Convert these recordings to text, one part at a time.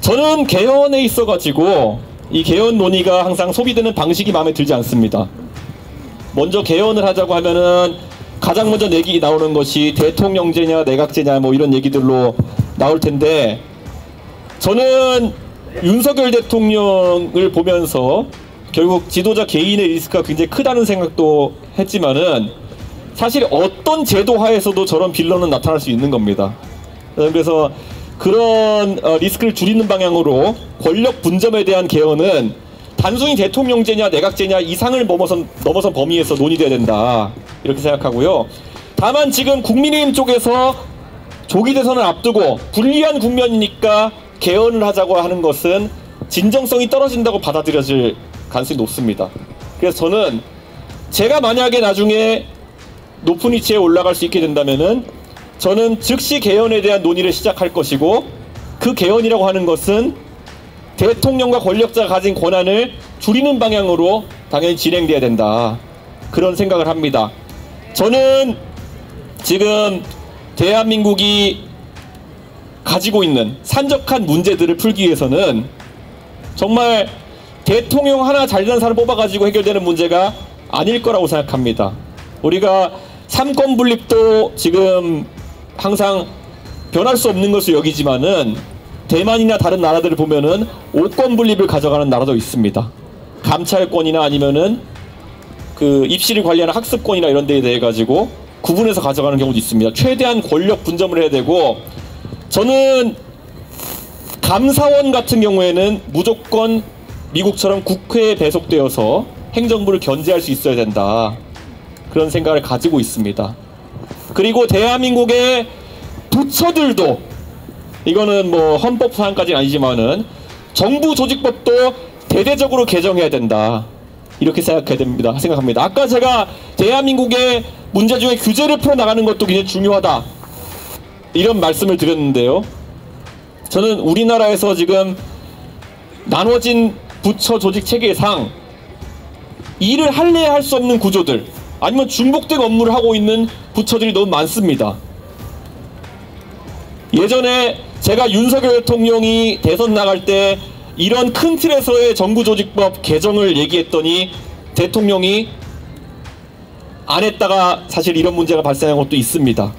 저는 개헌에 있어가지고 이 개헌 논의가 항상 소비되는 방식이 마음에 들지 않습니다. 먼저 개헌을 하자고 하면은 가장 먼저 얘기 나오는 것이 대통령제냐 내각제냐 뭐 이런 얘기들로 나올 텐데, 저는 윤석열 대통령을 보면서 결국 지도자 개인의 리스크가 굉장히 크다는 생각도 했지만은 사실 어떤 제도 하에서도 저런 빌런은 나타날 수 있는 겁니다. 그래서 그런 리스크를 줄이는 방향으로 권력 분점에 대한 개헌은 단순히 대통령제냐 내각제냐 이상을 넘어선 범위에서 논의돼야 된다, 이렇게 생각하고요. 다만 지금 국민의힘 쪽에서 조기 대선을 앞두고 불리한 국면이니까 개헌을 하자고 하는 것은 진정성이 떨어진다고 받아들여질 가능성이 높습니다. 그래서 저는 제가 만약에 나중에 높은 위치에 올라갈 수 있게 된다면은 저는 즉시 개헌에 대한 논의를 시작할 것이고, 그 개헌이라고 하는 것은 대통령과 권력자가 가진 권한을 줄이는 방향으로 당연히 진행돼야 된다, 그런 생각을 합니다. 저는 지금 대한민국이 가지고 있는 산적한 문제들을 풀기 위해서는 정말 대통령 하나 잘되는 사람 뽑아가지고 해결되는 문제가 아닐 거라고 생각합니다. 우리가 삼권 분립도 지금 항상 변할 수 없는 것을 여기지만은 대만이나 다른 나라들을 보면은 5권 분립을 가져가는 나라도 있습니다. 감찰권이나 아니면은 그 입시를 관리하는 학습권이나 이런 데에 대해 가지고 구분해서 가져가는 경우도 있습니다. 최대한 권력 분점을 해야 되고, 저는 감사원 같은 경우에는 무조건 미국처럼 국회에 배속되어서 행정부를 견제할 수 있어야 된다, 그런 생각을 가지고 있습니다. 그리고 대한민국의 부처들도, 이거는 뭐 헌법 사항까지는 아니지만은 정부 조직법도 대대적으로 개정해야 된다, 이렇게 생각합니다. 아까 제가 대한민국의 문제 중에 규제를 풀어나가는 것도 굉장히 중요하다, 이런 말씀을 드렸는데요. 저는 우리나라에서 지금 나눠진 부처 조직 체계상 일을 할래야 할 수 없는 구조들, 아니면 중복된 업무를 하고 있는 부처들이 너무 많습니다. 예전에 제가 윤석열 대통령이 대선 나갈 때 이런 큰 틀에서의 정부조직법 개정을 얘기했더니 대통령이 안 했다가 사실 이런 문제가 발생한 것도 있습니다.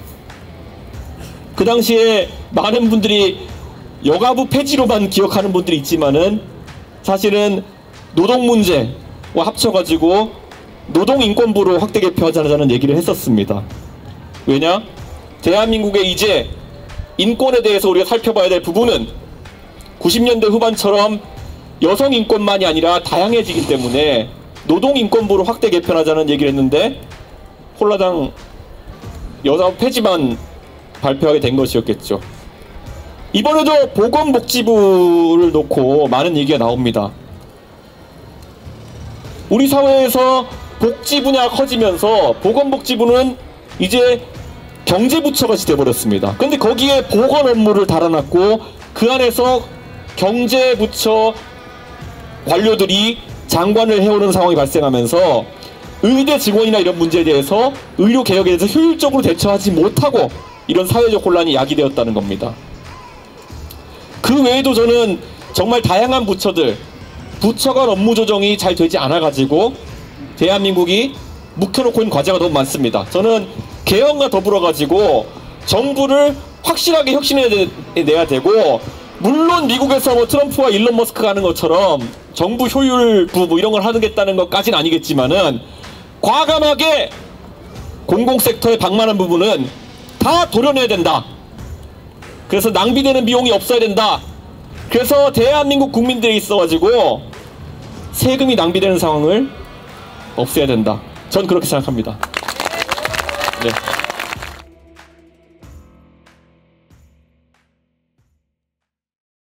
그 당시에 많은 분들이 여가부 폐지로만 기억하는 분들이 있지만은 사실은 노동 문제와 합쳐가지고 노동인권부로 확대 개편하자는 얘기를 했었습니다. 왜냐? 대한민국의 이제 인권에 대해서 우리가 살펴봐야 될 부분은 90년대 후반처럼 여성 인권만이 아니라 다양해지기 때문에 노동인권부로 확대 개편하자는 얘기를 했는데 홀라당 여가부 폐지만 발표하게 된 것이었겠죠. 이번에도 보건복지부를 놓고 많은 얘기가 나옵니다. 우리 사회에서 복지 분야가 커지면서 보건복지부는 이제 경제부처같이 돼버렸습니다. 근데 거기에 보건 업무를 달아놨고 그 안에서 경제부처 관료들이 장관을 해오는 상황이 발생하면서 의대 직원이나 이런 문제에 대해서 의료개혁에 대해서 효율적으로 대처하지 못하고 이런 사회적 혼란이 야기되었다는 겁니다. 그 외에도 저는 정말 다양한 부처들, 부처 간 업무 조정이 잘 되지 않아가지고 대한민국이 묵혀놓고 있는 과제가 너무 많습니다. 저는 개헌과 더불어가지고 정부를 확실하게 혁신해내야 되고, 물론 미국에서 뭐 트럼프와 일론 머스크가 하는 것처럼 정부 효율부 뭐 이런 걸 하겠다는 것까지는 아니겠지만은 과감하게 공공섹터의 방만한 부분은 다 도려내야 된다. 그래서 낭비되는 비용이 없어야 된다. 그래서 대한민국 국민들에 있어가지고 세금이 낭비되는 상황을 없애야 된다. 전 그렇게 생각합니다. 네.